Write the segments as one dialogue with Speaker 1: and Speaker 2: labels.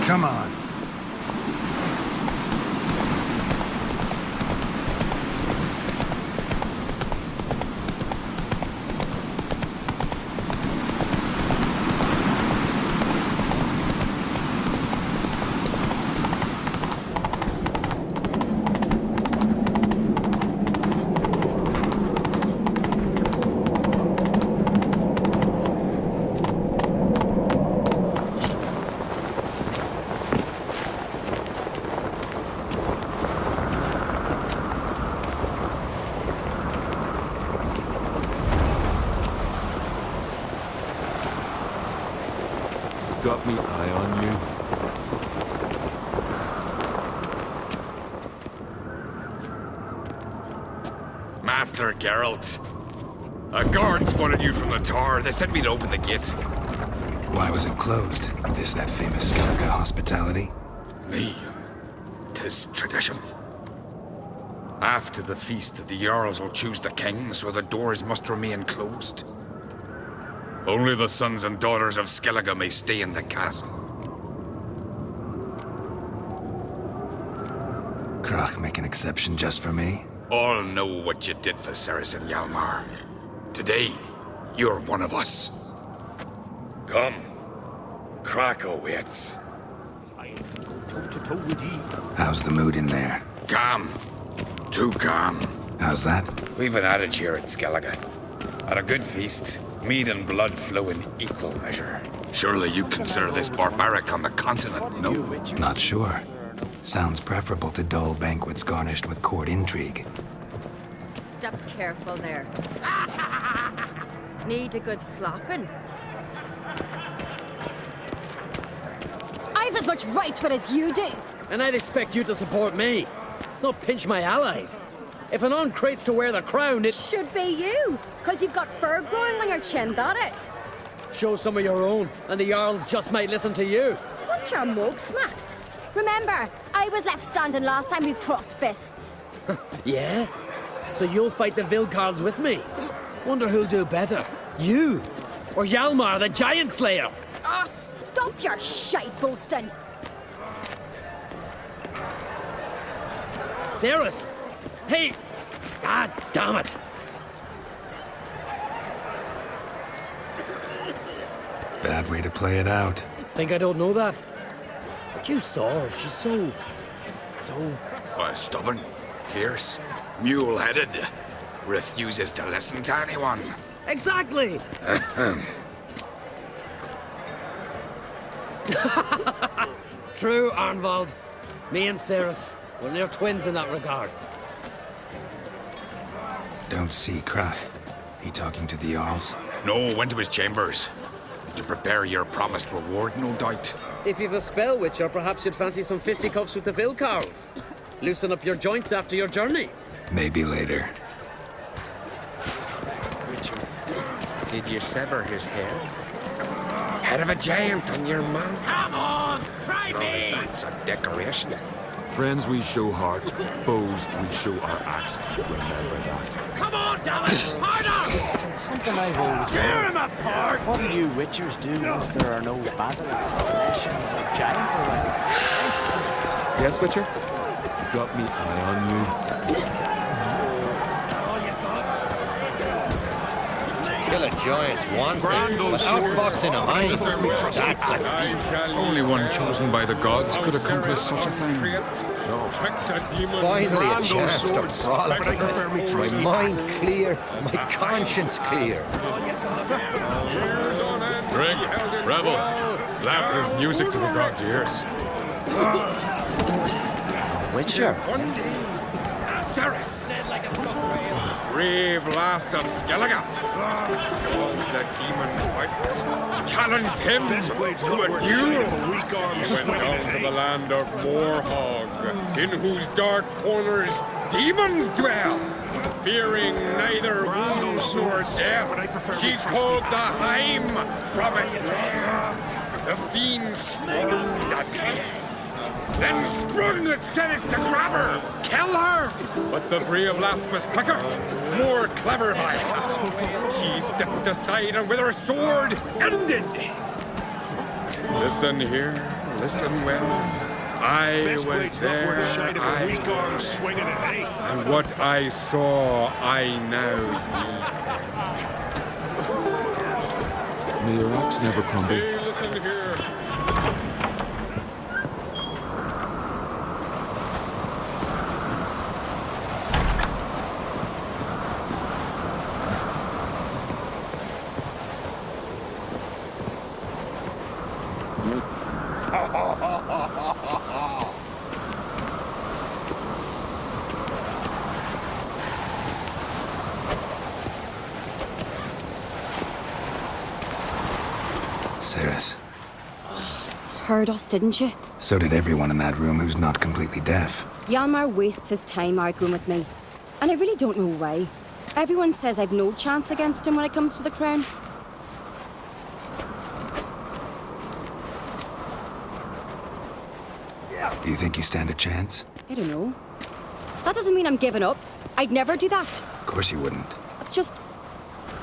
Speaker 1: Come on.
Speaker 2: Got me eye on you.
Speaker 3: Master Geralt. A guard spotted you from the tower. They sent me to open the gate.
Speaker 4: Why was it closed? Is that famous Skellige hospitality?
Speaker 3: Me. 'Tis tradition. After the feast, the Jarls will choose the king, so the doors must remain closed. Only the sons and daughters of Skellige may stay in the castle.
Speaker 4: Crach make an exception just for me?
Speaker 3: All know what you did for Cerys and Hjalmar. Today, you're one of us. Come. Crach awaits.
Speaker 4: How's the mood in there?
Speaker 3: Calm. Too calm.
Speaker 4: How's that?
Speaker 3: We've an adage here at Skellige. At a good feast, mead and blood flow in equal measure. Surely you consider this barbaric on the continent, no?
Speaker 4: Not sure. Sounds preferable to dull banquets garnished with court intrigue.
Speaker 5: Step careful there. Need a good slopping.
Speaker 6: I've as much right to it as you do.
Speaker 7: And I'd expect you to support me, not pinch my allies. If an on-crate's to wear the crown, it
Speaker 5: Should be you, because you've got fur growing on your chin, that it?
Speaker 7: shows some of your own, and the Jarls just might listen to you.
Speaker 5: Want your mug smacked?
Speaker 6: Remember, I was left standing last time we crossed fists.
Speaker 7: Yeah? So you'll fight the Vilcards with me? Wonder who'll do better, you or Hjalmar, the Giant Slayer?
Speaker 5: Ah, stop your shite boasting.
Speaker 7: Cerys? Hey! Ah, damn it!
Speaker 4: Bad way to play it out.
Speaker 7: Think I don't know that? But you saw her, she's so...
Speaker 3: Stubborn, fierce, mule-headed. Refuses to listen to anyone.
Speaker 7: Exactly! True, Arnvald. Me and Cerys, we're near twins in that regard.
Speaker 4: Don't see Crach. He talking to the Jarls?
Speaker 3: No, went to his chambers. To prepare your promised reward, no doubt.
Speaker 7: If you've a spell witcher, perhaps you'd fancy some fisticuffs with the Vilcarls. Loosen up your joints after your journey.
Speaker 4: Maybe later.
Speaker 3: Did you sever his head? Head of a giant on your mount.
Speaker 7: Come on, try me!
Speaker 3: That's a decoration.
Speaker 2: Friends we show heart, foes we show our axe. Remember that.
Speaker 7: Come on, damn it! Harder!
Speaker 8: Something I've always
Speaker 3: Tear
Speaker 8: wondered.
Speaker 3: him apart!
Speaker 8: What do you witchers do once there are no basilisks, nations, or giants around?
Speaker 2: Yes, Witcher? Got me eye on you.
Speaker 9: Kill a giant's one thing, but outfoxing a hind, that's a feat.
Speaker 3: Only one chosen by the gods could accomplish such a thing.
Speaker 9: Finally a chance to frolic. My mind's clear, my conscience clear.
Speaker 3: Drink, revel. Laughter's music to the gods' ears.
Speaker 8: Witcher?
Speaker 3: Cerys! Brave lass of Skellige! The demon fights. Challenged him to a duel! He went down to the land of Morhog, in whose dark corners demons dwell. Fearing neither wounds nor death, she called the Heim from its lair. The fiend scorned the pest. Then sprung at Cerys to grab her, kill her! But the brave lass was quicker, more clever by half. She stepped aside and with her sword ended. Listen here, listen well. I was there, and what I saw, I now need.
Speaker 2: May your axe never crumble.
Speaker 3: Hey, listen here.
Speaker 4: Cirrus.
Speaker 6: Heard us, didn't you?
Speaker 4: So did everyone in that room who's not completely deaf.
Speaker 6: Hjalmar wastes his time arguing with me. And I really don't know why. Everyone says I've no chance against him when it comes to the crown.
Speaker 4: Do you think you stand a chance?
Speaker 6: I don't know. That doesn't mean I'm giving up. I'd never do that.
Speaker 4: Of course you wouldn't.
Speaker 6: It's just...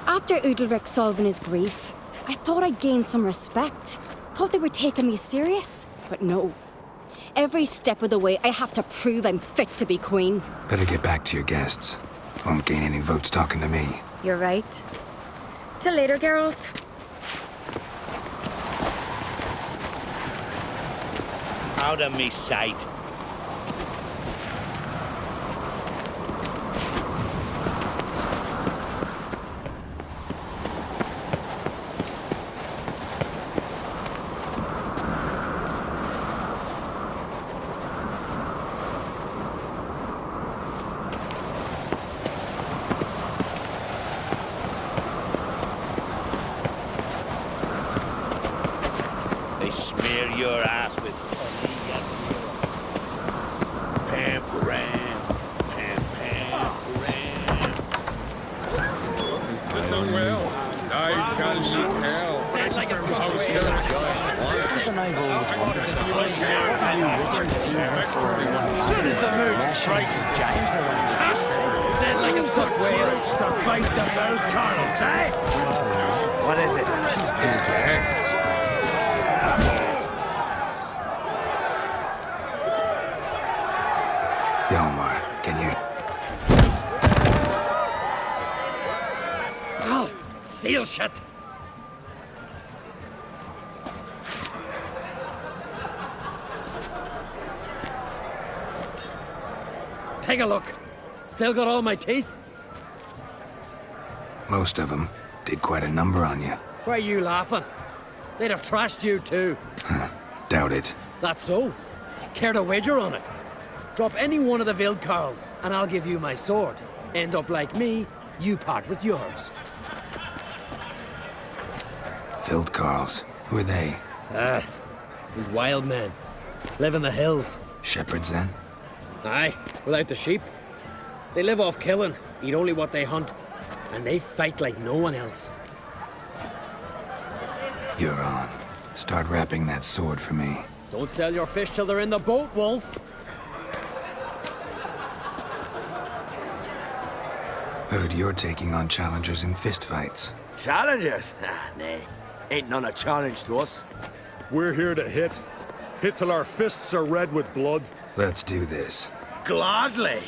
Speaker 6: After Udalric solving his grief, I thought I'd gained some respect. Thought they were taking me serious. But no. Every step of the way, I have to prove I'm fit to be queen.
Speaker 4: Better get back to your guests. Won't gain any votes talking to me.
Speaker 6: You're right. Till later, Geralt.
Speaker 8: Out of me sight. They smear your ass with
Speaker 3: Listen well. I shall tell. How Cirrus
Speaker 8: soon as the mood strikes, James said like a stuck whale to fight the bold Carls, eh? What is it? She's too scared.
Speaker 4: Hjalmar, can you...
Speaker 7: Oh, seal shut. Take a look. Still got all my teeth?
Speaker 4: Most of them did quite a number on you.
Speaker 7: Why are you laughing? They'd have trashed you too.
Speaker 4: Doubt it.
Speaker 7: That's so. Care to wager on it? Drop any one of the Vildkarls, and I'll give you my sword. End up like me, you part with yours.
Speaker 4: Vildkarls. Who are they?
Speaker 7: These wild men. Live in the hills.
Speaker 4: Shepherds, then?
Speaker 7: Aye, without the sheep. They live off killing, eat only what they hunt, and they fight like no one else.
Speaker 4: You're on. Start wrapping that sword for me.
Speaker 7: Don't sell your fish till they're in the boat, Wolf.
Speaker 4: Heard you're taking on challengers in fistfights.
Speaker 1: Challengers? Ah, nay. Ain't none a challenge to us.
Speaker 10: We're here to hit. Hit till our fists are red with blood.
Speaker 4: Let's do this.
Speaker 1: Gladly.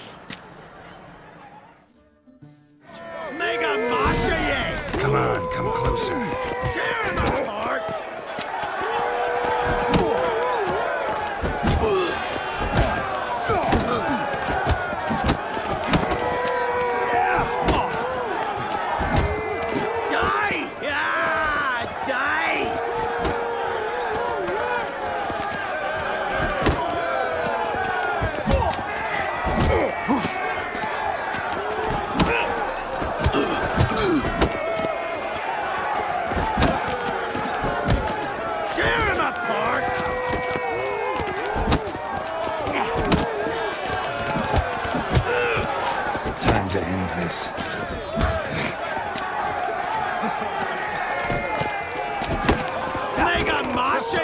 Speaker 8: Mega Masha,
Speaker 4: Come on, come closer.
Speaker 1: Tear him apart!
Speaker 8: Die! Yeah! Die!
Speaker 1: Tear him apart!
Speaker 4: Time to end this.
Speaker 8: Mega Masha,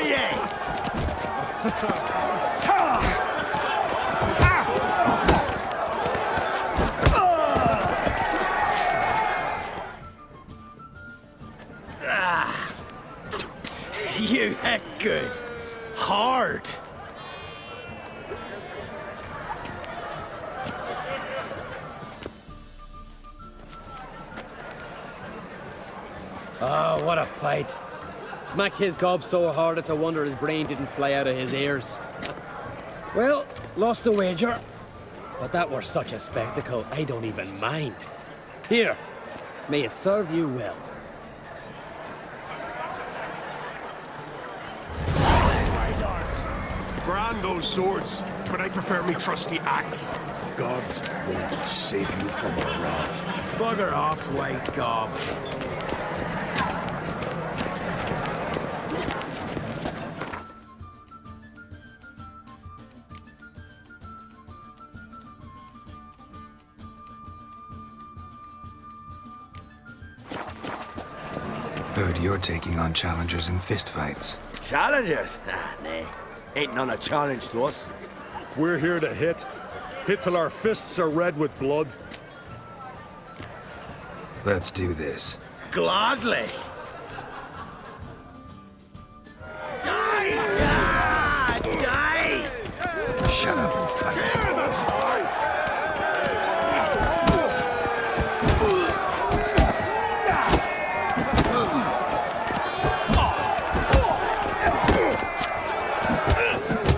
Speaker 1: You hit good. Hard.
Speaker 7: Oh, what a fight. Smacked his gob so hard it's a wonder his brain didn't fly out of his ears. Well, lost the wager. But that were such a spectacle, I don't even mind. Here, may it serve you well.
Speaker 8: Grand those swords, but I prefer me trusty axe. Gods won't save you from our wrath. Bugger off, white gob.
Speaker 4: Heard you're taking on challengers in fistfights.
Speaker 1: Challengers? Ah, nay. Ain't none a challenge to us.
Speaker 10: We're here to hit. Hit till our fists are red with blood.
Speaker 4: Let's do this.
Speaker 8: Gladly. Die! Ah, die!
Speaker 4: Shut up and fight.
Speaker 8: Tear them apart!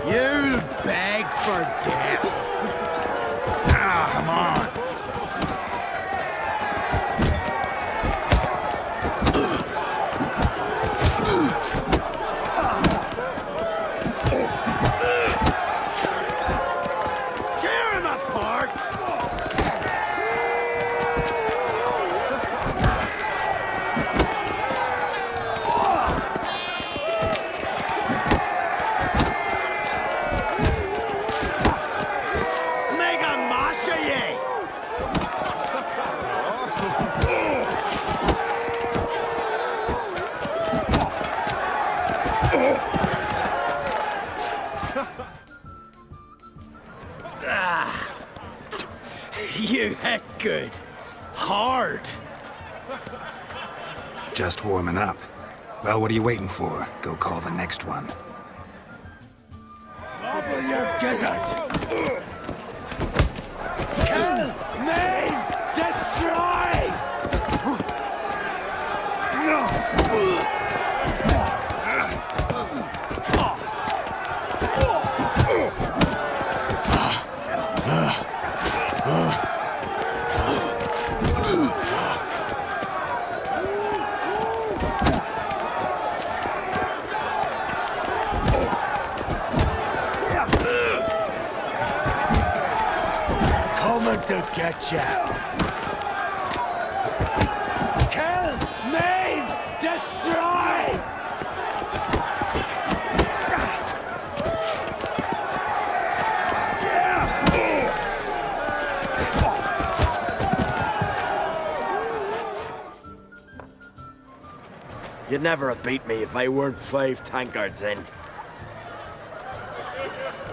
Speaker 8: You'll beg for death. Ah, come on. Tear him apart! Make a mash of ye! You hit good. Hard.
Speaker 4: Just warming up. Well, what are you waiting for? Go call the next one.
Speaker 8: Gobble your gizzard! Kill! Maim! Destroy! Coming to get ya! Kill! Maim! Destroy!
Speaker 1: You'd never have beat me if I weren't 5 tankards in.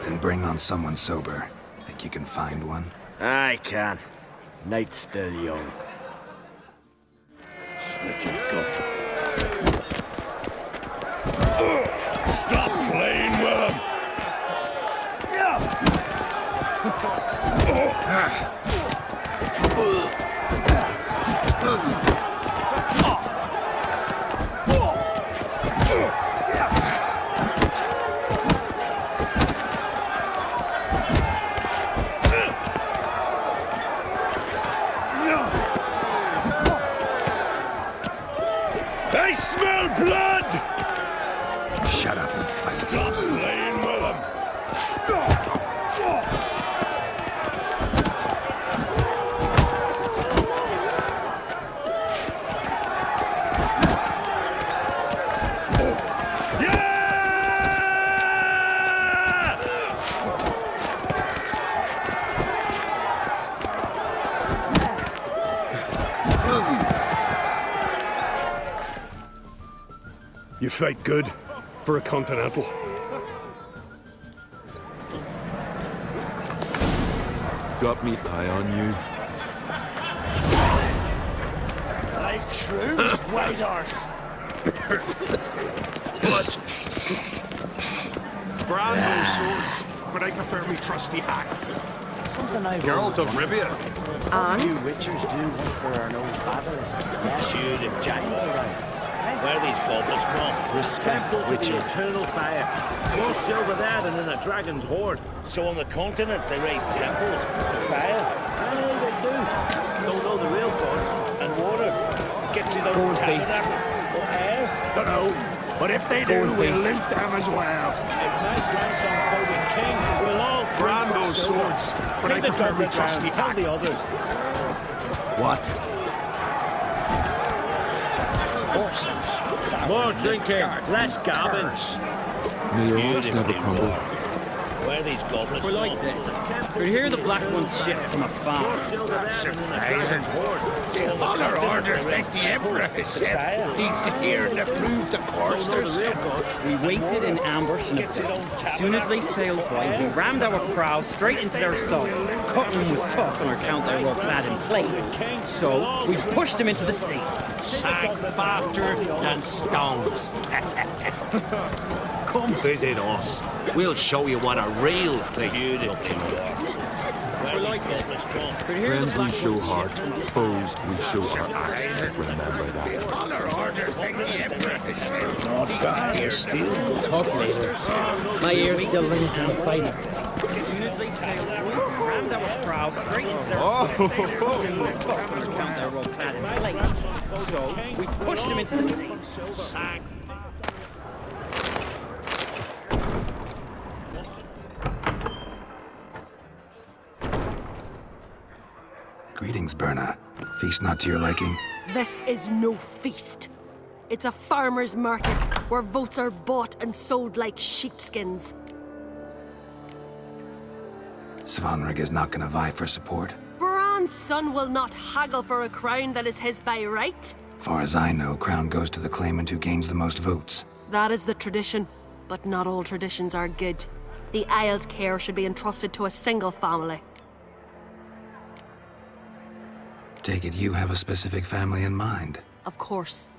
Speaker 4: Then bring on someone sober. Think you can find one?
Speaker 1: I can. Night's still young.
Speaker 8: Slit your gut. Stop playing with him! I smell blood!
Speaker 4: Shut up and fight.
Speaker 8: Stop playing with him!
Speaker 10: You fight good for a continental.
Speaker 2: Got me eye on you.
Speaker 8: Like true white horse. What? Grand those swords, but I prefer me trusty axe.
Speaker 11: Something I've
Speaker 8: Geralt of Rivia.
Speaker 11: What do you witchers do once there are no basilisks? Shoot if giants arrive.
Speaker 8: Where are these goblets from?
Speaker 11: Respect which eternal fire. More silver there than in a dragon's hoard.
Speaker 8: So on the continent they raise temples to fire?
Speaker 11: Aye, they do. Don't know the real gods.
Speaker 8: And water. Gets it
Speaker 7: Go
Speaker 8: on
Speaker 7: in peace.
Speaker 8: tabernacle. Or air.
Speaker 1: Dunno. But if they
Speaker 7: Go
Speaker 1: do,
Speaker 7: in
Speaker 1: we'll
Speaker 7: peace.
Speaker 1: loot them as well.
Speaker 11: If my grandson's voted king, we'll all drink
Speaker 1: Brand
Speaker 11: our
Speaker 1: those
Speaker 11: silver.
Speaker 1: swords, but I
Speaker 11: Take the
Speaker 1: prefer me
Speaker 11: goblet
Speaker 1: trusty
Speaker 11: round, tell the
Speaker 1: axe.
Speaker 11: others.
Speaker 1: What?
Speaker 11: More drinking, less gabbing.
Speaker 2: May your hearts never crumble.
Speaker 8: Where are these goblets
Speaker 7: We're like
Speaker 8: from?
Speaker 7: this. Could hear the Black Ones ship from afar.
Speaker 11: More silver there than in a dragon's hoard.
Speaker 8: So on the
Speaker 1: Other
Speaker 8: continent
Speaker 1: orders
Speaker 8: they raise
Speaker 1: like the Emperor has
Speaker 8: temples to
Speaker 1: said
Speaker 8: fire?
Speaker 1: needs to hear and approve the course
Speaker 11: Don't know
Speaker 1: they're
Speaker 11: the real
Speaker 1: set.
Speaker 11: gods.
Speaker 12: We waited in ambush and
Speaker 8: Gets it on
Speaker 12: as soon as they sailed by, we rammed our prows straight into their side. Cotton was tough on account they were clad in plate, so we pushed them into the sea.
Speaker 1: Sank faster than stones. Come visit us. We'll show you what a real place looks like.
Speaker 8: Where are these goblets from?
Speaker 12: Could hear the
Speaker 2: Friends we
Speaker 12: Black
Speaker 2: show
Speaker 12: Ones
Speaker 2: heart,
Speaker 12: ship from
Speaker 2: foes we show our axe. Remember that.
Speaker 1: Other orders like the Emperor has said. Not bad, still good.
Speaker 7: Talk later. My ears still ring from the fight.
Speaker 12: As soon as they sailed by, we rammed our prows straight into their side. Cotton was tough on account they were clad in plate, so we pushed them into the sea.
Speaker 1: Sank.
Speaker 4: Greetings, Berna. Feast not to your liking?
Speaker 13: This is no feast. It's a farmer's market where votes are bought and sold like sheepskins.
Speaker 4: Svanrig is not gonna vie for support.
Speaker 13: Bran's son will not haggle for a crown that is his by right.
Speaker 4: Far as I know, crown goes to the claimant who gains the most votes.
Speaker 13: That is the tradition, but not all traditions are good. The Isle's care should be entrusted to a single family.
Speaker 4: Take it you have a specific family in mind.
Speaker 13: Of course.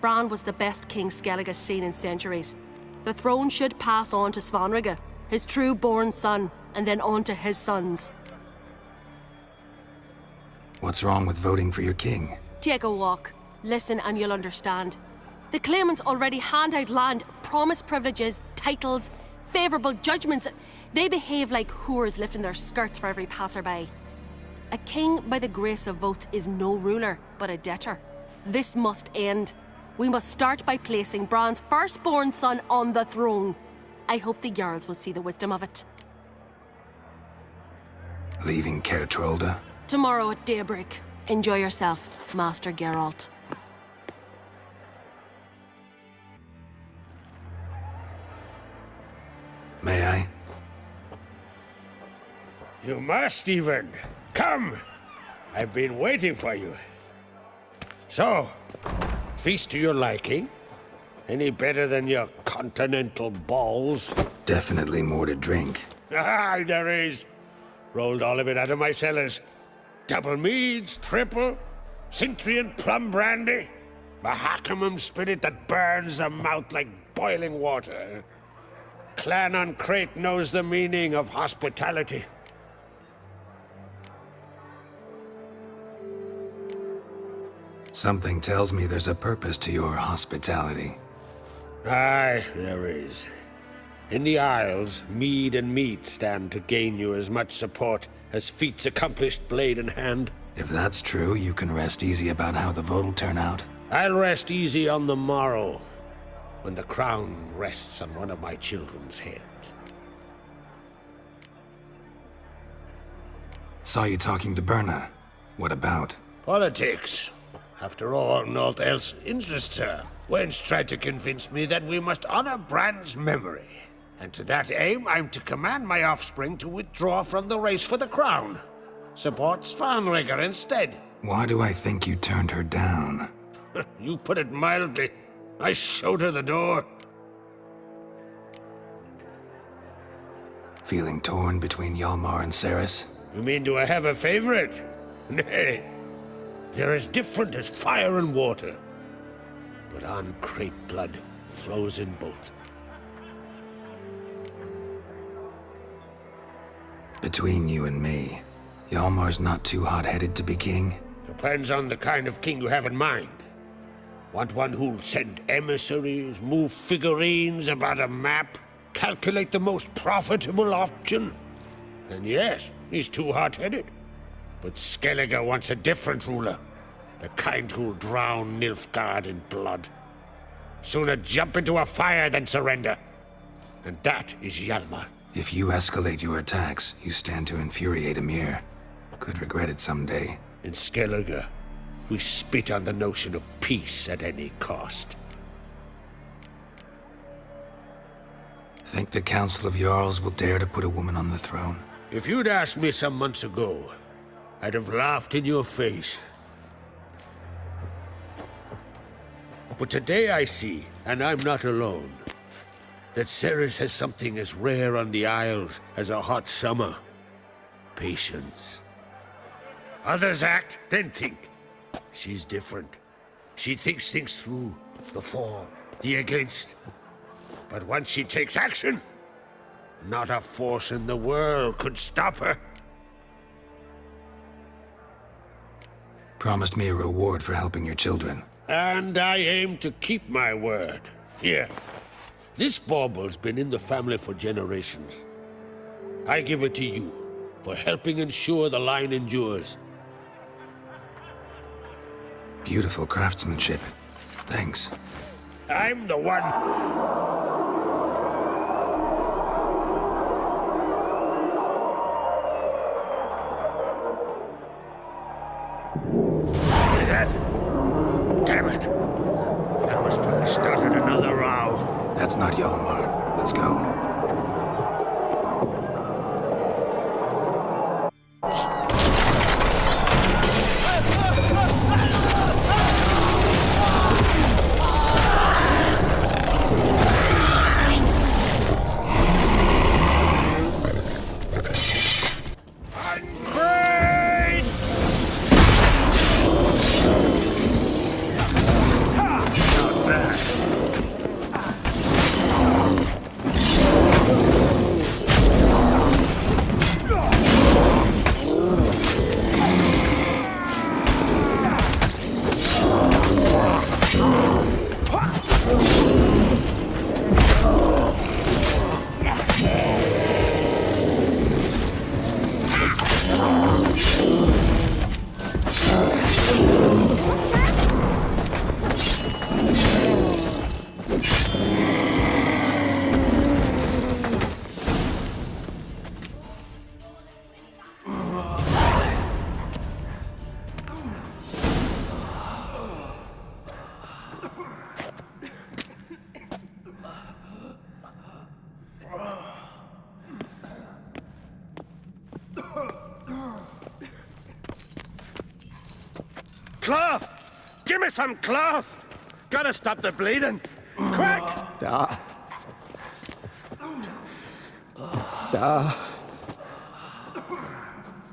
Speaker 13: Bran was the best king Skellige's seen in centuries. The throne should pass on to Svanrige, his true-born son, and then on to his sons.
Speaker 4: What's wrong with voting for your king?
Speaker 13: Take a walk. Listen and you'll understand. The claimants already hand out land, promise privileges, titles, favourable judgments. They behave like whores lifting their skirts for every passerby. A king by the grace of votes is no ruler, but a debtor. This must end. We must start by placing Bran's firstborn son on the throne. I hope the Jarls will see the wisdom of it.
Speaker 4: Leaving Caer Trolda?
Speaker 13: Tomorrow at daybreak. Enjoy yourself, Master Geralt.
Speaker 4: May I?
Speaker 8: You must even. Come! I've been waiting for you. So, feast to your liking? Any better than your continental balls?
Speaker 4: Definitely more to drink.
Speaker 8: Ah, there is. Rolled all of it out of my cellars. Double meads, triple, Cintrian plum brandy, Mahakimum spirit that burns the mouth like boiling water. Clan on Crate knows the meaning of hospitality.
Speaker 4: Something tells me there's a purpose to your hospitality.
Speaker 8: Aye, there is. In the Isles, mead and meat stand to gain you as much support as feats accomplished blade in hand.
Speaker 4: If that's true, you can rest easy about how the vote will turn out.
Speaker 8: I'll rest easy on the morrow, when the crown rests on one of my children's heads.
Speaker 4: Saw you talking to Berna. What about?
Speaker 8: Politics. After all, naught else interests her. Wench tried to convince me that we must honor Bran's memory. And to that aim, I'm to command my offspring to withdraw from the race for the crown. Support Svanrige instead.
Speaker 4: Why do I think you turned her down?
Speaker 8: You put it mildly. I showed her the door.
Speaker 4: Feeling torn between Hjalmar and Cerys?
Speaker 8: You mean, do I have a favorite? Nay. They're as different as fire and water. But on Crate blood flows in both.
Speaker 4: Between you and me, Hjalmar's not too hot-headed to be king?
Speaker 8: Depends on the kind of king you have in mind. Want one who'll send emissaries, move figurines about a map, calculate the most profitable option? And yes, he's too hot-headed. But Skellige wants a different ruler. The kind who'll drown Nilfgaard in blood. Sooner jump into a fire than surrender. And that is Hjalmar.
Speaker 4: If you escalate your attacks, you stand to infuriate Emir. Could regret it someday.
Speaker 8: In Skellige, we spit on the notion of peace at any cost.
Speaker 4: Think the Council of Jarls will dare to put a woman on the throne?
Speaker 8: If you'd asked me some months ago, I'd have laughed in your face. But today I see, and I'm not alone, that Cerys has something as rare on the Isles as a hot summer. Patience. Others act, then think. She's different. She thinks things through, the for, the against. But once she takes action, not a force in the world could stop her.
Speaker 4: Promised me a reward for helping your children.
Speaker 8: And I aim to keep my word. Here. This bauble's been in the family for generations. I give it to you for helping ensure the line endures.
Speaker 4: Beautiful craftsmanship. Thanks.
Speaker 8: I'm the one. Damn it! That must have started another row.
Speaker 4: That's not Hjalmar. Let's go.
Speaker 14: Cloth! Give me some cloth! Gotta stop the bleeding! Quick!
Speaker 9: Da.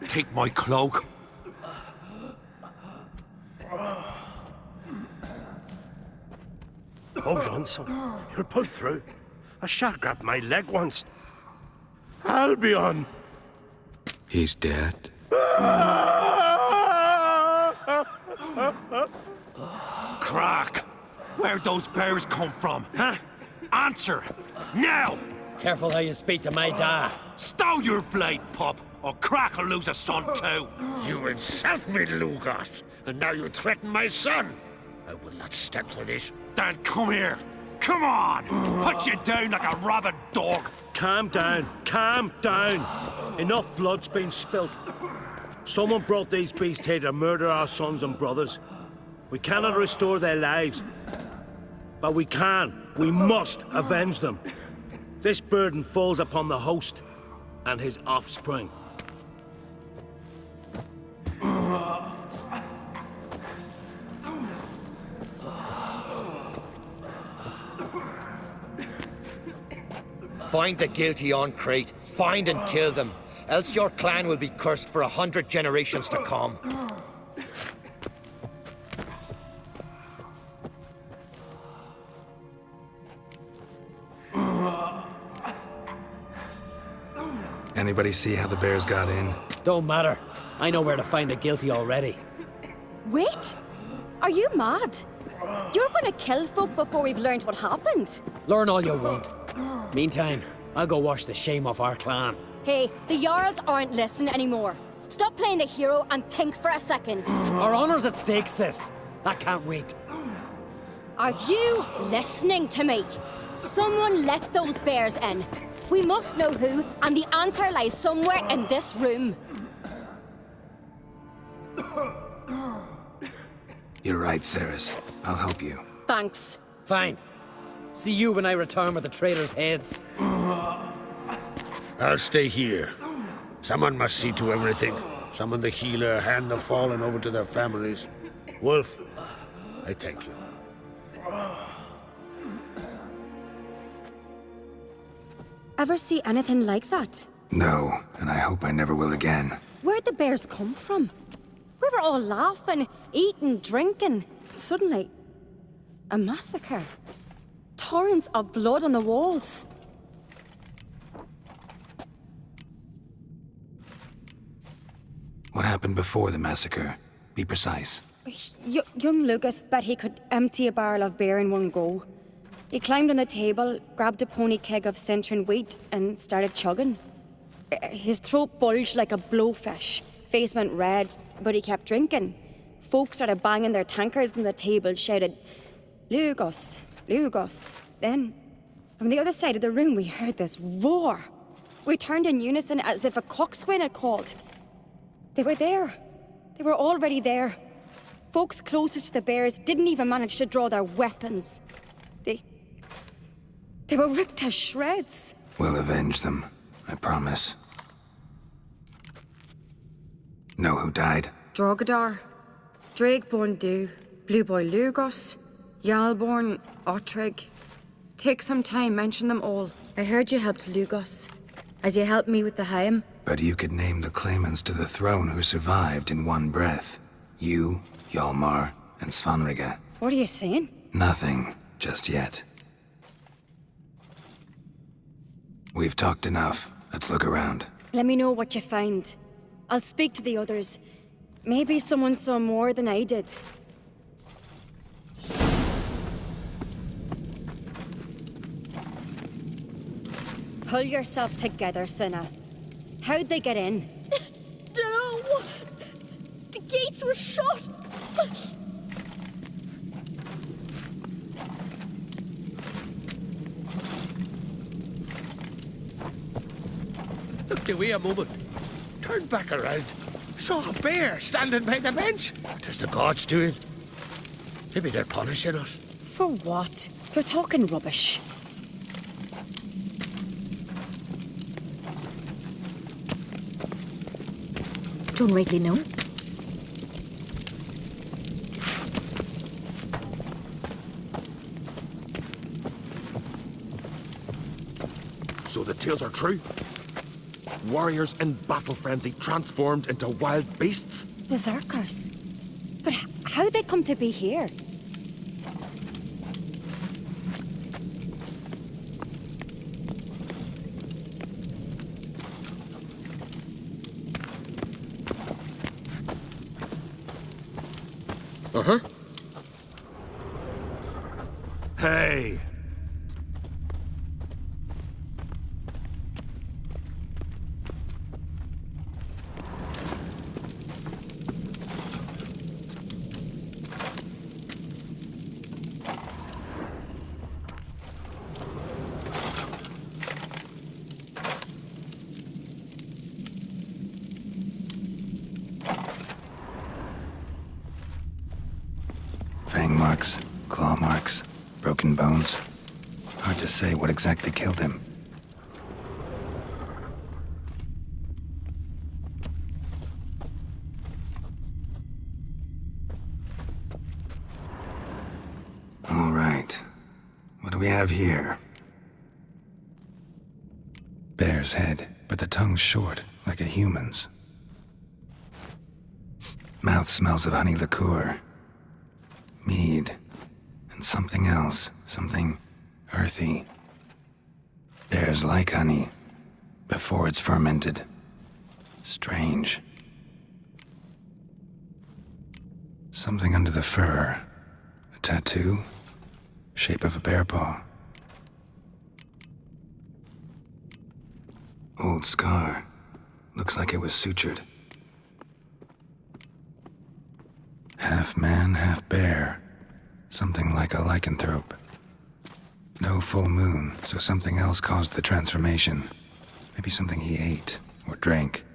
Speaker 1: Take my cloak.
Speaker 14: Hold on, son. You'll pull through. A shark grabbed my leg once. Albion!
Speaker 4: He's dead.
Speaker 1: Crack! Where'd those bears come from, huh? Answer! Now!
Speaker 7: Careful how you speak to my dad.
Speaker 1: Stow your blade, pup, or Crack will lose a son too.
Speaker 8: You insult me, Lugos, and now you threaten my son. I will not stand for this.
Speaker 1: Dan, come here. Come on! Put you down like a rabid dog.
Speaker 11: Calm down. Calm down. Enough blood's been spilt. Someone brought these beasts here to murder our sons and brothers. We cannot restore their lives. But we can. We must avenge them. This burden falls upon the host and his offspring.
Speaker 9: Find the guilty on Crate. Find and kill them. Else your clan will be cursed for 100 generations to come.
Speaker 4: Anybody see how the bears got in?
Speaker 7: Don't matter. I know where to find the guilty already.
Speaker 6: Wait! Are you mad? You're gonna kill folk before we've learned what happened.
Speaker 7: Learn all you want. Meantime, I'll go wash the shame off our clan.
Speaker 6: Hey, the Jarls aren't listening anymore. Stop playing the hero and think for a second.
Speaker 7: Our honor's at stake, sis. I can't wait.
Speaker 6: Are you listening to me? Someone let those bears in. We must know who, and the answer lies somewhere in this room.
Speaker 4: You're right, Ceres. I'll help you.
Speaker 6: Thanks.
Speaker 7: Fine. See you when I return with the traitors' heads.
Speaker 8: I'll stay here. Someone must see to everything. Summon the healer, hand the fallen over to their families. Wolf, I thank you.
Speaker 6: Ever see anything like that?
Speaker 4: No, and I hope I never will again.
Speaker 6: Where'd the bears come from? We were all laughing, eating, drinking. Suddenly, a massacre. Torrents of blood on the walls.
Speaker 4: What happened before the massacre? Be precise.
Speaker 6: Young Lucas bet he could empty a barrel of beer in one go. He climbed on the table, grabbed a pony keg of Centurion wheat, and started chugging. His throat bulged like a blowfish. Face went red, but he kept drinking. Folks started banging their tankards on the table, shouted, "Lugos, Lugos." Then, from the other side of the room, we heard this roar. We turned in unison as if a coxswain had called. They were there. They were already there. Folks closest to the bears didn't even manage to draw their weapons. They were ripped to shreds.
Speaker 4: We'll avenge them, I promise. Know who died?
Speaker 15: Drogadar, Drakeborn Du, Blue Boy Lugos, Yalborn, Ottrig. Take some time, mention them all. I heard you helped Lugos, as you helped me with the Haim.
Speaker 4: But you could name the claimants to the throne who survived in one breath. You, Hjalmar, and Svanrige.
Speaker 6: What are you saying?
Speaker 4: Nothing, just yet. We've talked enough. Let's look around.
Speaker 6: Let me know what you find. I'll speak to the others. Maybe someone saw more than I did. Pull yourself together, Cinna. How'd they get in?
Speaker 5: Dunno. The gates were shut.
Speaker 8: Look, wait a moment. Turned back around. Saw a bear standing by the bench. What is the gods doing? Maybe they're punishing us.
Speaker 6: For what? You're talking rubbish.
Speaker 5: Don't rightly know.
Speaker 2: So the tales are true? Warriors in battle frenzy transformed into wild beasts?
Speaker 6: Berserkers. But how'd they come to be here?
Speaker 2: Uh-huh.
Speaker 10: Hey!
Speaker 4: Fang marks, claw marks, broken bones. Hard to say what exactly killed him. All right. What do we have here? Bear's head, but the tongue's short, like a human's. Mouth smells of honey liqueur. Mead. And something else. Something earthy. Bears like honey. Before it's fermented. Strange. Something under the fur. A tattoo. Shape of a bear paw. Old scar. Looks like it was sutured. Half man, half bear. Something like a lycanthrope. No full moon, so something else caused the transformation. Maybe something he ate or drank.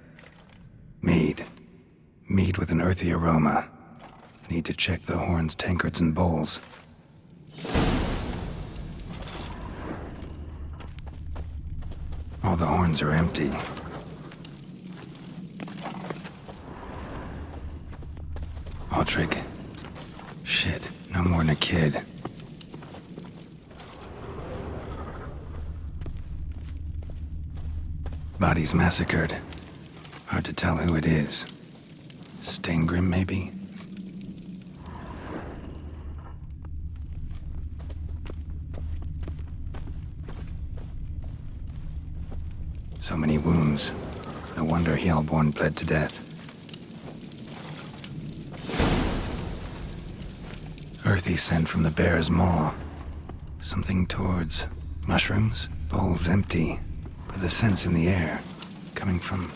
Speaker 4: Mead. Mead with an earthy aroma. Need to check the horns, tankards, and bowls. All the horns are empty. Ottrig. Shit, no more than a kid. Bodies massacred. Hard to tell who it is. Steingrim, maybe? So many wounds. No wonder Hjalborn bled to death. Earthy scent from the bear's maw. Something towards mushrooms? Bowls empty, but the scent's in the air. Coming from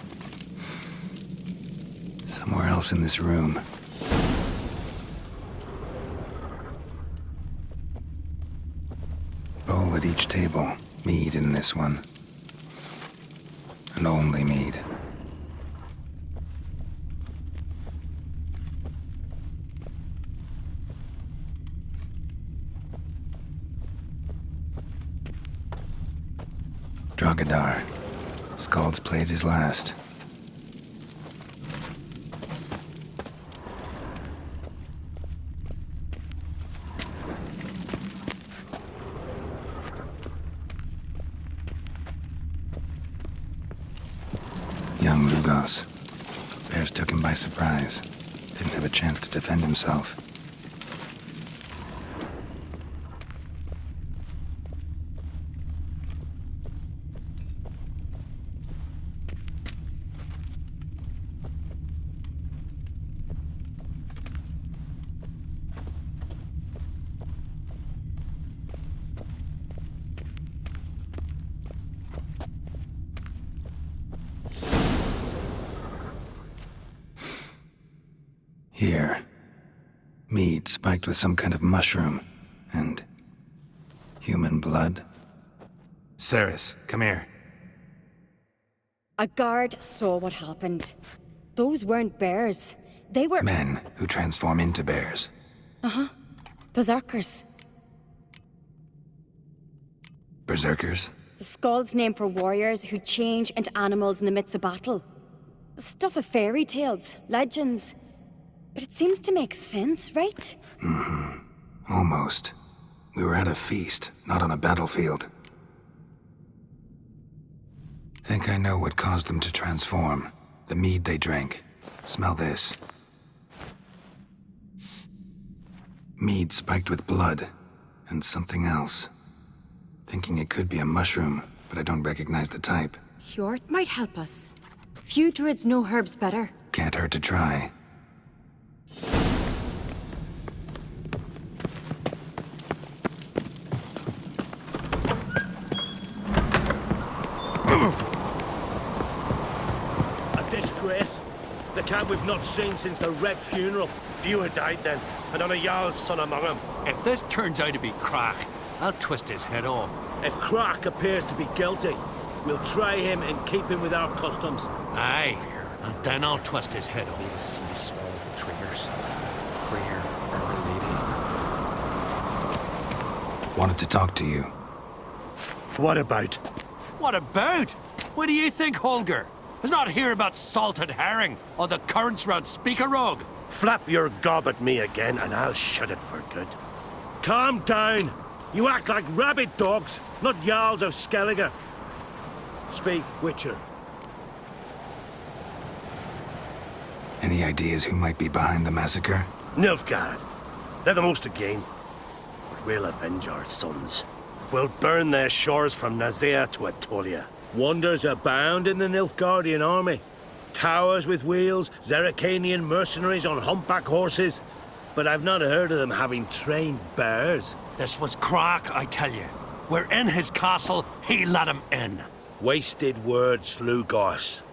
Speaker 4: somewhere else in this room. Bowl at each table. Mead in this one. And only mead. Drogadar. Skald's played his last. Young Lugos. Bears took him by surprise. Didn't have a chance to defend himself. Here. Mead spiked with some kind of mushroom. And human blood. Ceres, come here.
Speaker 6: A guard saw what happened. Those weren't bears. They were...
Speaker 4: Men who transform into bears.
Speaker 6: Uh-huh. Berserkers.
Speaker 4: Berserkers?
Speaker 6: The Skald's name for warriors who change into animals in the midst of battle. Stuff of fairy tales, legends. But it seems to make sense, right?
Speaker 4: Mm-hmm. Almost. We were at a feast, not on a battlefield. Think I know what caused them to transform. The mead they drank. Smell this. Mead spiked with blood. And something else. Thinking it could be a mushroom, but I don't recognize the type.
Speaker 15: Hjort might help us. Few druids know herbs better.
Speaker 4: Can't hurt to try.
Speaker 11: A disgrace. The camp we've not seen since the Red funeral.
Speaker 14: Few had died then, and on a Jarl's son among them.
Speaker 1: If this turns out to be Crack, I'll twist his head off.
Speaker 11: If Crack appears to be guilty, we'll try him and keep him with our customs.
Speaker 1: Aye, and then I'll twist his head off.
Speaker 2: The sea swallowed the triggers. Freyr are related.
Speaker 4: Wanted to talk to you.
Speaker 14: What about?
Speaker 1: What about? What do you think, Holger? Is not here about salted herring or the currents round Speakerog.
Speaker 14: Flap your gob at me again, and I'll shut it for good.
Speaker 11: Calm down. You act like rabid dogs, not Jarls of Skellige. Speak, Witcher.
Speaker 4: Any ideas who might be behind the massacre?
Speaker 14: Nilfgaard. They're the most to gain. But we'll avenge our sons. We'll burn their shores from Nazea to Atolia.
Speaker 11: Wonders abound in the Nilfgaardian army. Towers with wheels, Zerrikanian mercenaries on humpback horses. but I've not heard of them having trained bears.
Speaker 1: This was Croc, I tell you. We're in his castle, he let him in.
Speaker 11: Wasted words, Lugos.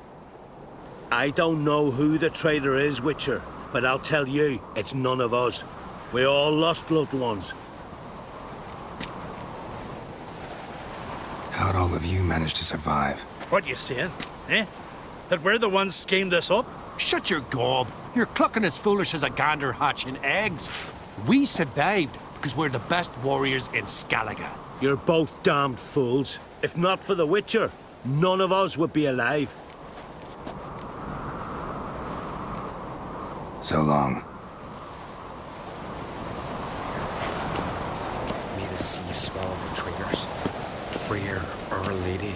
Speaker 11: I don't know who the traitor is, Witcher, but I'll tell you, it's none of us. We all lost loved ones.
Speaker 4: How'd all of you manage to survive?
Speaker 16: What you saying, eh? That we're the ones schemed this up?
Speaker 1: Shut your gob. You're clucking as foolish as a gander hatching eggs. We survived because we're the best warriors in Skellige.
Speaker 11: You're both damned fools. If not for the Witcher, none of us would be alive.
Speaker 4: So long.
Speaker 2: May the sea swallow the traitors. Freer, Our Lady.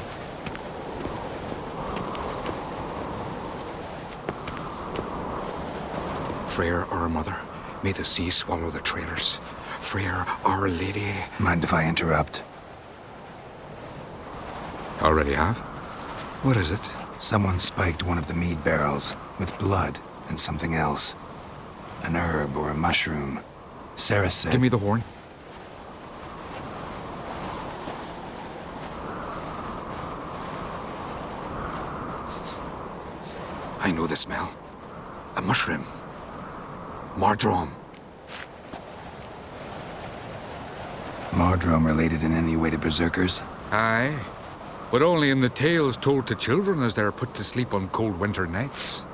Speaker 2: Freer, our mother, may the sea swallow the traitors. Freer, Our Lady.
Speaker 4: Mind if I interrupt?
Speaker 2: Already have? What is it?
Speaker 4: Someone spiked one of the mead barrels with blood and something else. An herb or a mushroom. Sarah said...
Speaker 2: Give me the horn. I know the smell. A mushroom. Mardrome.
Speaker 4: Mardrome related in any way to berserkers?
Speaker 2: Aye. But only in the tales told to children as they're put to sleep on cold winter nights.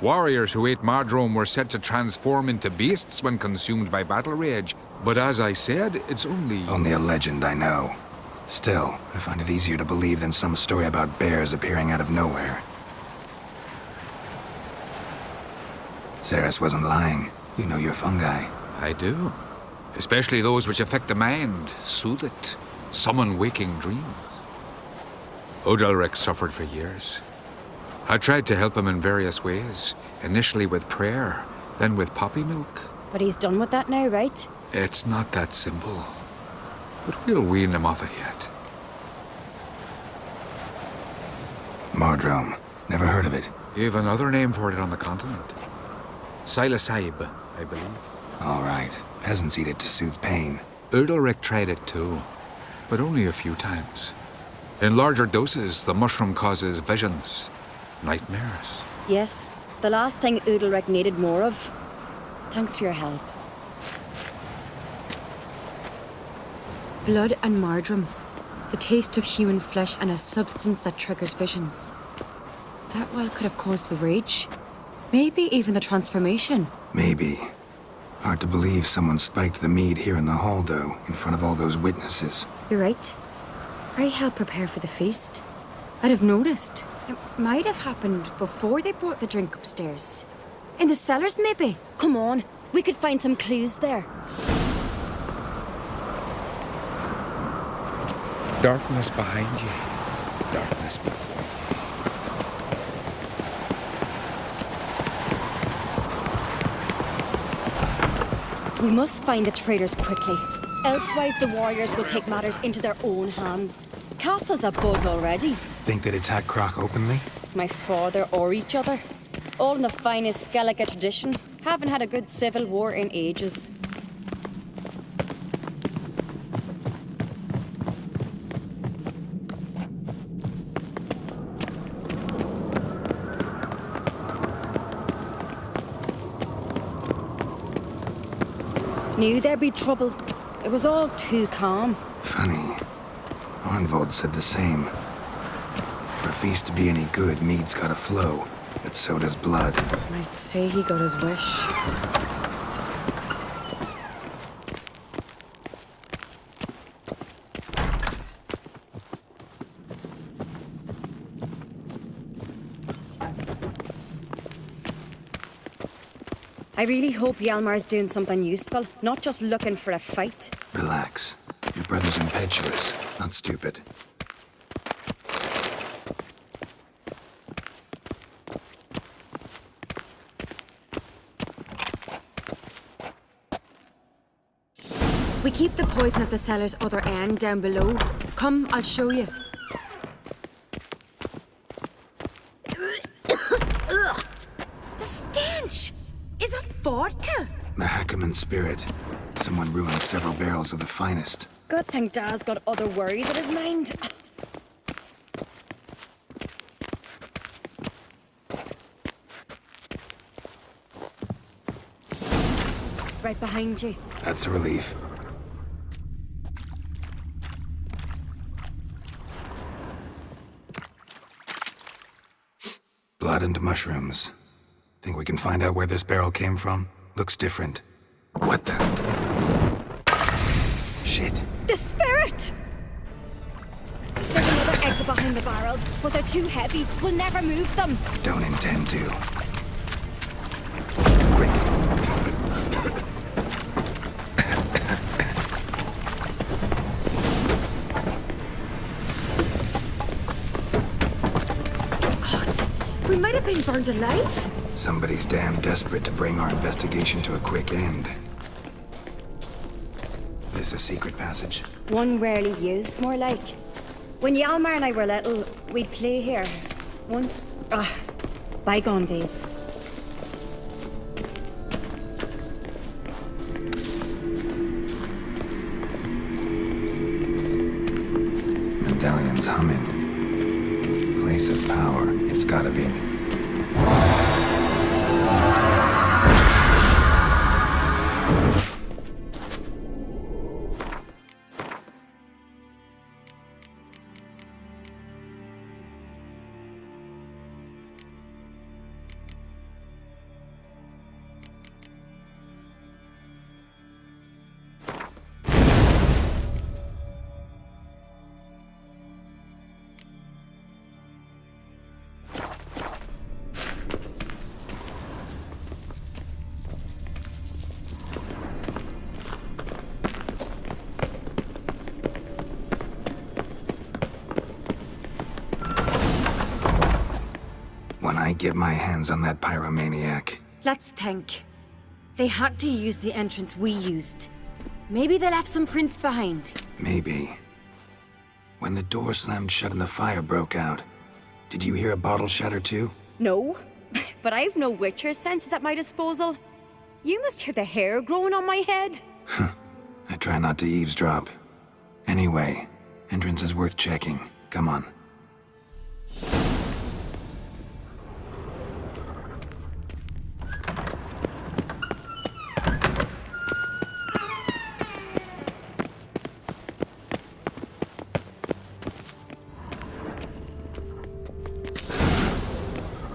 Speaker 2: Warriors who ate Mardrome were said to transform into beasts when consumed by battle rage. But as I said, it's only...
Speaker 4: Only a legend, I know. Still, I find it easier to believe than some story about bears appearing out of nowhere. Ceres wasn't lying. You know your fungi.
Speaker 2: I do. Especially those which affect the mind, soothe it, summon waking dreams. Odalric suffered for years. I tried to help him in various ways, initially with prayer, then with poppy milk.
Speaker 6: But he's done with that now, right?
Speaker 2: It's not that simple. But we'll wean him off it yet.
Speaker 4: Mardrome. Never heard of it.
Speaker 2: You've another name for it on the continent. Silasaib, I believe.
Speaker 4: All right. Peasants eat it to soothe pain.
Speaker 2: Udalric tried it too, but only a few times. In larger doses, the mushroom causes visions, nightmares.
Speaker 6: Yes, the last thing Udalric needed more of. Thanks for your help.
Speaker 15: Blood and Mardrome. The taste of human flesh and a substance that triggers visions. That well could have caused the rage. Maybe even the transformation.
Speaker 4: Maybe. Hard to believe someone spiked the mead here in the hall, though, in front of all those witnesses.
Speaker 15: You're right. I helped prepare for the feast. I'd have noticed. It might have happened before they brought the drink upstairs. In the cellars, maybe.
Speaker 6: Come on, we could find some clues there.
Speaker 2: Darkness behind you, darkness before.
Speaker 6: We must find the traitors quickly. Elsewise, the warriors will take matters into their own hands. Castle's abuzz already.
Speaker 4: Think they'd attack Croc openly?
Speaker 6: My father or each other. All in the finest Skellige tradition. Haven't had a good civil war in ages. Knew there'd be trouble. It was all too calm.
Speaker 4: Funny. Arnvold said the same. For a feast to be any good, mead's gotta flow, but so does blood.
Speaker 15: Might say he got his wish.
Speaker 6: I really hope Hjalmar's doing something useful, not just looking for a fight.
Speaker 4: Relax. Your brother's impetuous, not stupid.
Speaker 15: We keep the poison at the cellar's other end down below. Come, I'll show you.
Speaker 5: The stench! Is that vodka?
Speaker 4: Mahakaman spirit. Someone ruined several barrels of the finest.
Speaker 6: Good thing Dad's got other worries in his mind. Right behind you.
Speaker 4: That's a relief. Blood and mushrooms. Think we can find out where this barrel came from? Looks different. What the? Shit.
Speaker 6: The spirit! There's another exit behind the barrels, but they're too heavy. We'll never move them.
Speaker 4: Don't intend to.
Speaker 15: We might have been burned alive.
Speaker 4: Somebody's damn desperate to bring our investigation to a quick end. This a secret passage?
Speaker 6: One rarely used, more like. When Yalmar and I were little, we'd play here. Once... bygone days.
Speaker 4: Medallion's humming. Place of power. It's gotta be. When I get my hands on that pyromaniac.
Speaker 15: Let's think. They had to use the entrance we used. Maybe they left some prints behind.
Speaker 4: Maybe. When the door slammed shut and the fire broke out, did you hear a bottle shatter too?
Speaker 6: No, but I've no Witcher senses at my disposal. You must hear the hair growing on my head.
Speaker 4: I try not to eavesdrop. Anyway, entrance is worth checking. Come on.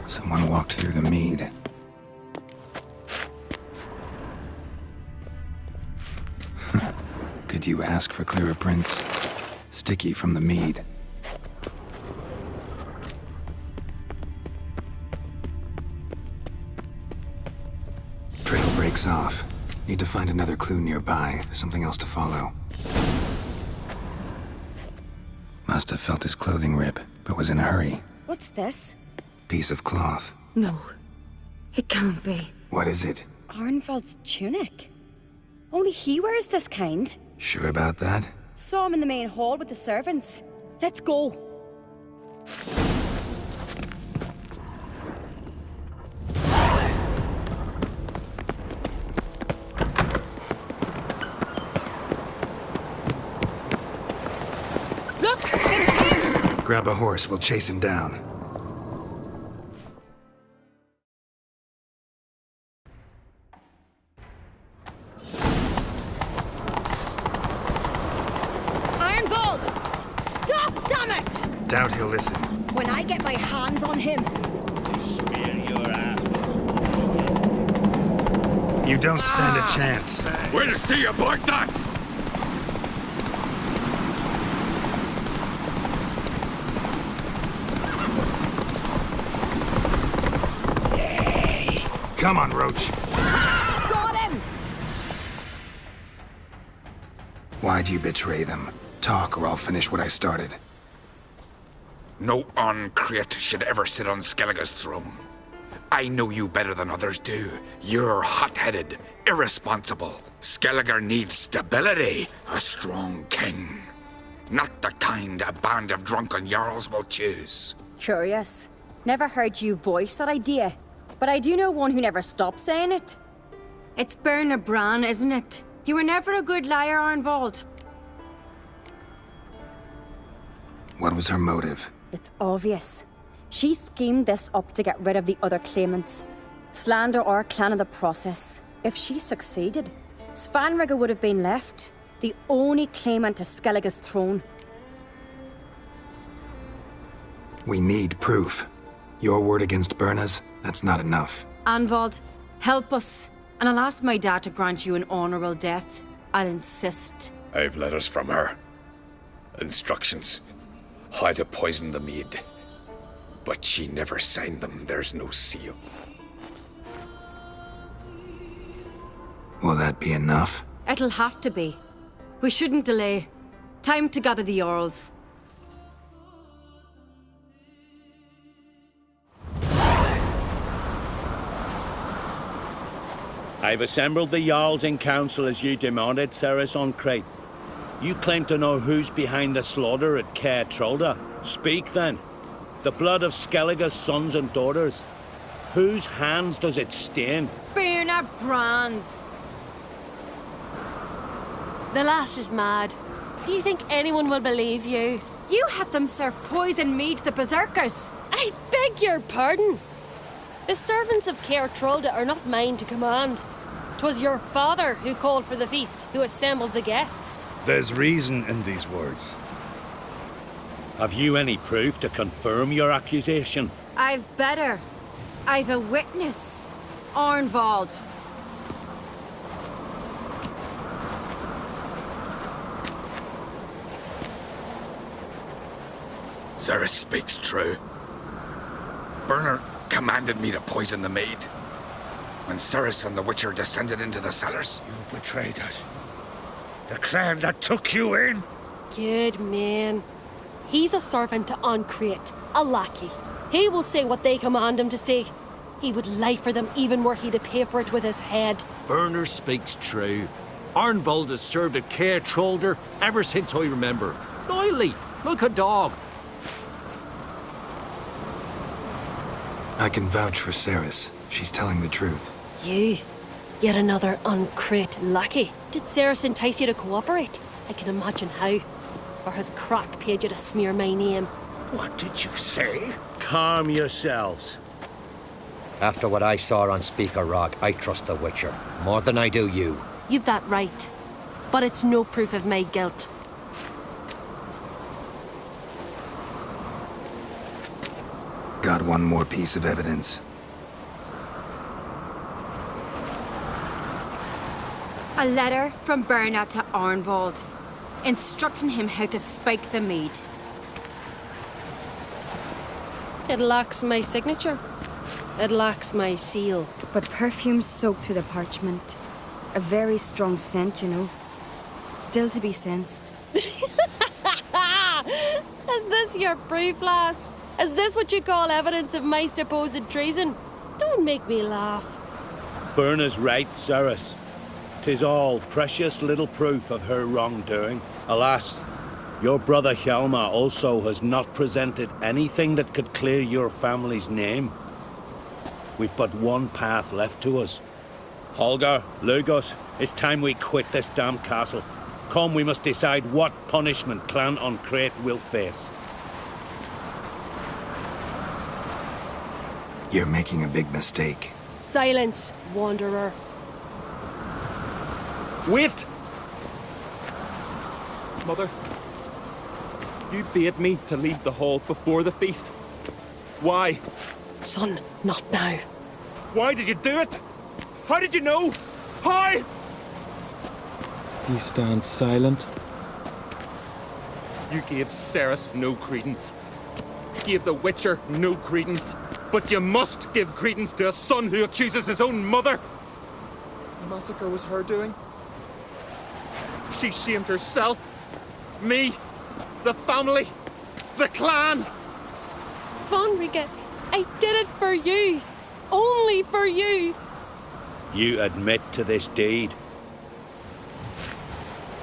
Speaker 4: Someone walked through the mead. Could you ask for clearer prints? Sticky from the mead. Trail breaks off. Need to find another clue nearby, something else to follow. Must have felt his clothing rip, but was in a hurry.
Speaker 6: What's this?
Speaker 4: Piece of cloth.
Speaker 15: No. It can't be.
Speaker 4: What is it?
Speaker 6: Arnvald's tunic. Only he wears this kind.
Speaker 4: Sure about that?
Speaker 6: Saw him in the main hall with the servants. Let's go.
Speaker 15: Look! It's him!
Speaker 4: Grab a horse, we'll chase him down.
Speaker 6: Arnvald! Stop, damn it!
Speaker 4: Doubt he'll listen.
Speaker 6: When I get my hands on him.
Speaker 4: You don't stand a chance.
Speaker 3: Way to see you, boy, that!
Speaker 4: Come on, Roach.
Speaker 6: Got him!
Speaker 4: Why'd you betray them? Talk or I'll finish what I started.
Speaker 2: No Ancrete should ever sit on Skellige's throne. I know you better than others do. You're hot-headed, irresponsible. Skellige needs stability, a strong king. Not the kind a band of drunken jarls will choose.
Speaker 6: Curious. Never heard you voice that idea. But I do know one who never stopped saying it.
Speaker 15: It's Bernard Bran, isn't it? You were never a good liar, Arnvald.
Speaker 4: What was her motive?
Speaker 6: It's obvious. She schemed this up to get rid of the other claimants. Slander our clan in the process. If she succeeded, Svanrigger would have been left, the only claimant to Skellige's throne.
Speaker 4: We need proof. Your word against Berna's, that's not enough.
Speaker 15: Arnvald, help us. And I'll ask my dad to grant you an honourable death. I'll insist.
Speaker 3: I've letters from her. Instructions. How to poison the mead. But she never signed them. There's no seal.
Speaker 4: Will that be enough?
Speaker 15: It'll have to be. We shouldn't delay. Time to gather the Jarls.
Speaker 11: I've assembled the Jarls in council as you demanded, Cerys on Crate. You claim to know who's behind the slaughter at Caer Trolda. Speak then. The blood of Skellige's sons and daughters. Whose hands does it stain?
Speaker 15: Bernard Bran's.
Speaker 13: The lass is mad. Do you think anyone will believe you?
Speaker 15: You had them serve poison mead to the berserkers.
Speaker 13: I beg your pardon. The servants of Caer Trolda are not mine to command. 'Twas your father who called for the feast, who assembled the guests.
Speaker 16: There's reason in these words.
Speaker 11: Have you any proof to confirm your accusation?
Speaker 15: I've better. I've a witness. Arnvald.
Speaker 2: Cerys speaks true. Bernard commanded me to poison the maid. When Cerys and the Witcher descended into the cellars.
Speaker 8: You betrayed us. The clan that took you in.
Speaker 13: Good man. He's a servant to Ancrate, a lackey. He will say what they command him to say. He would lie for them even were he to pay for it with his head.
Speaker 1: Bernard speaks true. Arnvald has served at Caer Trolder ever since I remember. Loyally, like a dog.
Speaker 4: I can vouch for Cerys. She's telling the truth.
Speaker 13: You? Yet another Ancrate lackey. Did Cerys entice you to cooperate? I can imagine how. Or has Crack paid you to smear my name?
Speaker 8: What did you say?
Speaker 11: Calm yourselves.
Speaker 9: After what I saw on Speaker Rock, I trust the Witcher. More than I do you.
Speaker 13: You've that right. But it's no proof of my guilt.
Speaker 4: Got one more piece of evidence.
Speaker 15: A letter from Bernard to Arnvald, instructing him how to spike the mead.
Speaker 13: It lacks my signature. It lacks my seal.
Speaker 15: But perfume soaked through the parchment. A very strong scent, you know. Still to be sensed.
Speaker 13: Is this your proof, lass? Is this what you call evidence of my supposed treason? Don't make me laugh.
Speaker 11: Berna's right, Cerys. 'Tis all precious little proof of her wrongdoing. Alas, your brother Hjalmar also has not presented anything that could clear your family's name. We've but one path left to us. Holger, Lugos, it's time we quit this damn castle. Come, we must decide what punishment Clan Ancrate will face.
Speaker 4: You're making a big mistake.
Speaker 13: Silence, wanderer.
Speaker 17: Wait! Mother, you bade me to leave the hall before the feast. Why?
Speaker 13: Son, not now.
Speaker 17: Why did you do it? How did you know? How?
Speaker 18: He stands silent.
Speaker 17: You gave Cerys no credence. You gave the Witcher no credence. But you must give credence to a son who accuses his own mother. The massacre was her doing. She shamed herself, me, the family, the clan.
Speaker 13: Svanrigger, I did it for you. Only for you.
Speaker 11: You admit to this deed.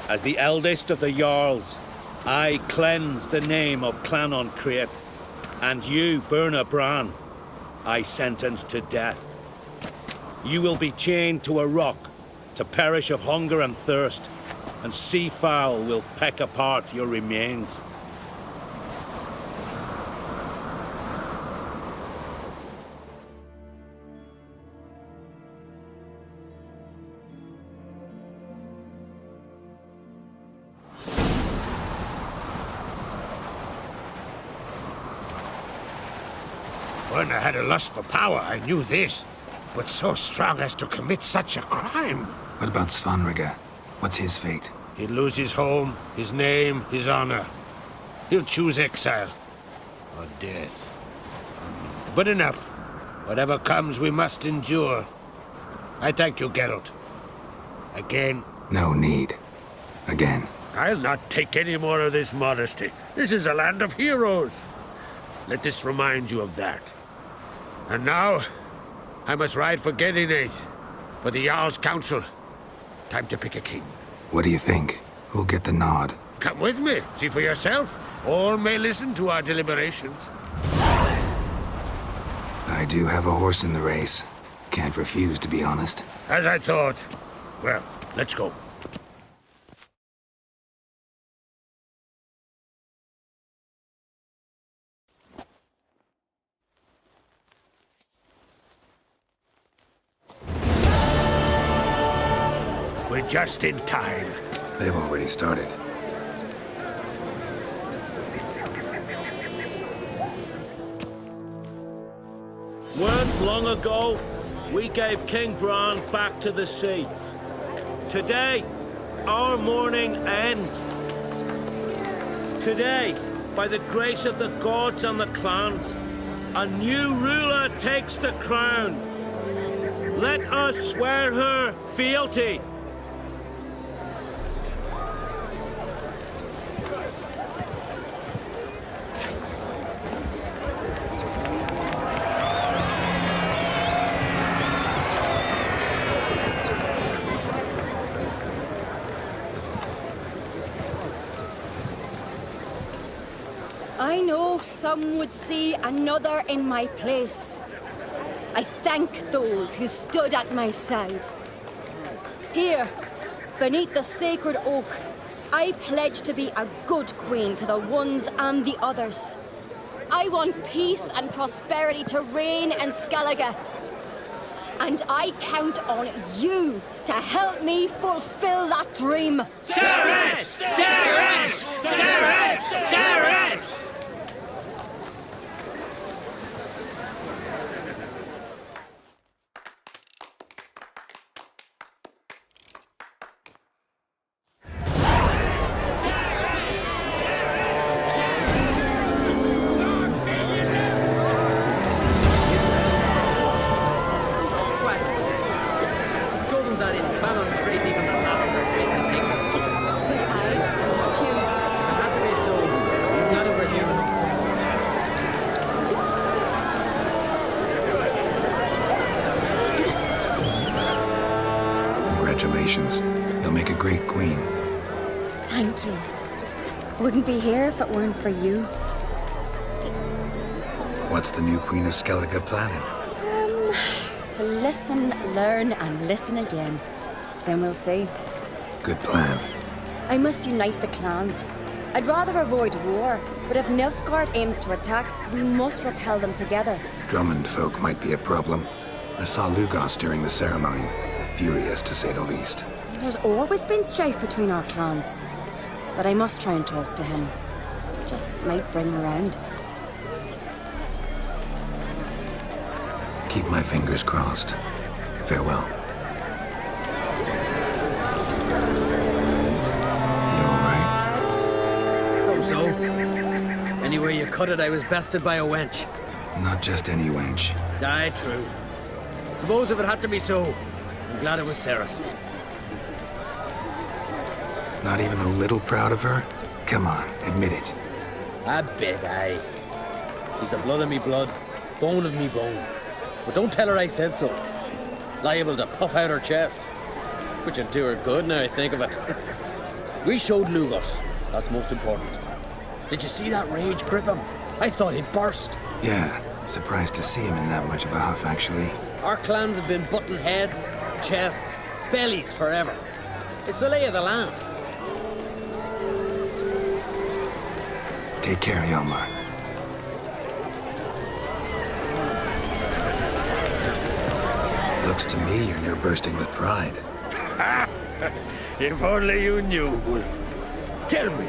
Speaker 11: As the eldest of the Jarls, I cleanse the name of Clan Ancrate, and you, Bernard Bran, I sentence to death. you will be chained to a rock to perish of hunger and thirst, and sea fowl will peck apart your remains.
Speaker 8: When I had a lust for power, I knew this. But so strong as to commit such a crime.
Speaker 4: What about Svanrige? What's his fate?
Speaker 8: He'd lose his home, his name, his honor. He'll choose exile. Or death. But enough. Whatever comes, we must endure. I thank you, Geralt. Again.
Speaker 4: No need. Again.
Speaker 8: I'll not take any more of this modesty. This is a land of heroes. Let this remind you of that. And now, I must ride for Gedinath, for the Jarl's council. Time to pick a king.
Speaker 4: What do you think? Who'll get the nod?
Speaker 8: Come with me, see for yourself. All may listen to our deliberations.
Speaker 4: I do have a horse in the race. Can't refuse, to be honest.
Speaker 8: As I thought. Well, let's go. We're just in time.
Speaker 4: They've already started.
Speaker 11: Weren't long ago, we gave King Bran back to the sea. Today, our mourning ends. Today, by the grace of the gods and the clans, a new ruler takes the crown. Let us swear her fealty.
Speaker 6: I know some would see another in my place. I thank those who stood at my side. Here, beneath the sacred oak, I pledge to be a good queen to the ones and the others. I want peace and prosperity to reign in Skellige. And I count on you to help me fulfill that dream.
Speaker 18: Cerys! Cerys! Cerys! Cerys!
Speaker 4: Congratulations. You'll make a great queen.
Speaker 6: Thank you. Wouldn't be here if it weren't for you.
Speaker 4: What's the new Queen of Skellige planning?
Speaker 6: To listen, learn, and listen again. Then we'll see.
Speaker 4: Good plan.
Speaker 6: I must unite the clans. I'd rather avoid war, but if Nilfgaard aims to attack, we must repel them together.
Speaker 4: Drummond folk might be a problem. I saw Lugos during the ceremony. Furious, to say the least.
Speaker 6: There's always been strife between our clans. But I must try and talk to him. Just might bring him around.
Speaker 4: Keep my fingers crossed. Farewell.
Speaker 7: So. Anywhere you cut it, I was bested by a wench.
Speaker 4: Not just any wench.
Speaker 7: Aye, true. Suppose if it had to be so, I'm glad it was Cerys.
Speaker 4: Not even a little proud of her? Come on, admit it.
Speaker 7: A bit, aye. She's the blood of me blood, bone of me bone. But don't tell her I said so. Liable to puff out her chest. Which would do her good now I think of it. We showed Lugos. That's most important. Did you see that rage grip him? I thought he'd burst.
Speaker 4: Yeah, surprised to see him in that much of a huff, actually.
Speaker 7: Our clans have been butting heads, chests, bellies forever. It's the lay of the land.
Speaker 4: Take care, Hjalmar. Looks to me you're near bursting with pride.
Speaker 8: If only you knew, Wolf. Tell me,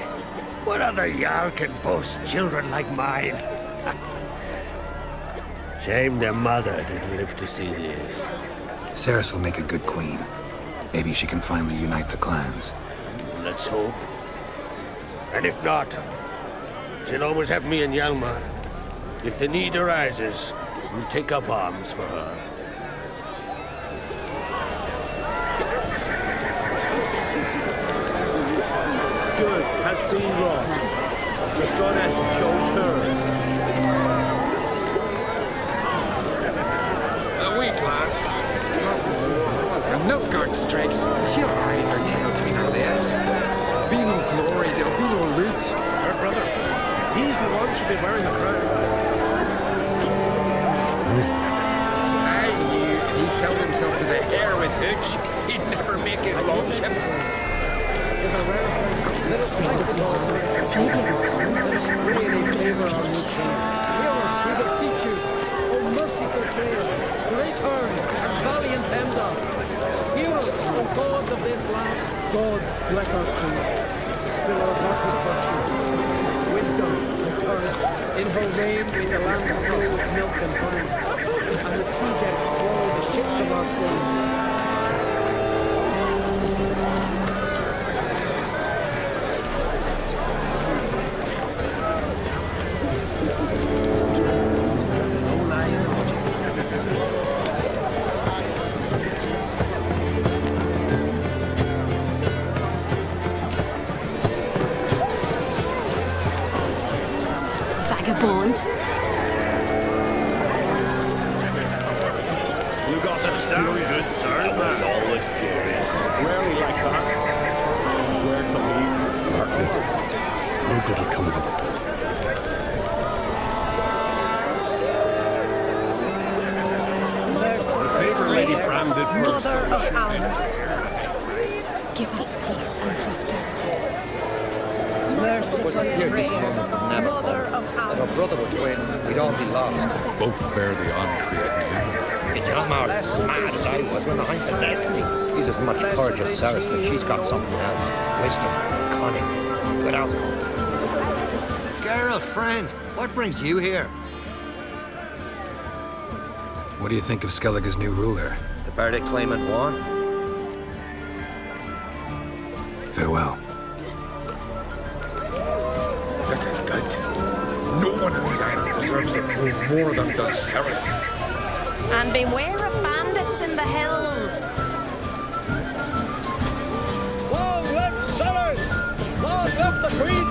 Speaker 8: what other Jarl can boast children like mine? Shame their mother didn't live to see this.
Speaker 4: Cerys will make a good queen. Maybe she can finally unite the clans.
Speaker 8: Let's hope. And if not, she'll always have me and Hjalmar. If the need arises, we'll take up arms for her.
Speaker 11: Good has been wrought. The goddess chose her.
Speaker 2: A weak lass. And Nilfgaard strikes. She'll hide her tail between her legs. Be no glory, there'll be no loot.
Speaker 8: Her brother. He's the one should be wearing the crown.
Speaker 2: I knew if he filled himself to the hair with hooch, he'd never make his lordship.
Speaker 7: Savior, really favor our new king. Heroes, we beseech you, O merciful Freya, return and valiant Hemdall. Heroes, O gods of this land, gods bless our king. Fill our heart with virtue, wisdom and courage. In her reign may the land flow with milk and honey, and the sea jets swallow the ships of our foes.
Speaker 13: Vagabond.
Speaker 8: Lugos is furious. Good turn, man. Always furious.
Speaker 10: Rarely like that. Where to leave?
Speaker 8: No good will come of it. The favor Lady Bran did for us.
Speaker 5: Mother of ours.
Speaker 6: Give us peace and prosperity.
Speaker 9: It was a fear this moment would never fall.
Speaker 5: Mother of
Speaker 9: If
Speaker 5: ours.
Speaker 9: our brother would win, we'd all be lost.
Speaker 2: Both bear the uncreated name.
Speaker 9: Hjalmar's as mad as I was when the Hind possessed me. He's as much courage as Cerys, but she's got something else. Wisdom, cunning, good outcome.
Speaker 19: Geralt, friend, what brings you here?
Speaker 4: What do you think of Skellige's new ruler?
Speaker 19: The verdict claimant won.
Speaker 4: Farewell.
Speaker 2: This is good. No one in these isles deserves the throne more than does Cerys.
Speaker 5: And beware of bandits in the hills.
Speaker 11: Long live Cerys! Long live the Queen!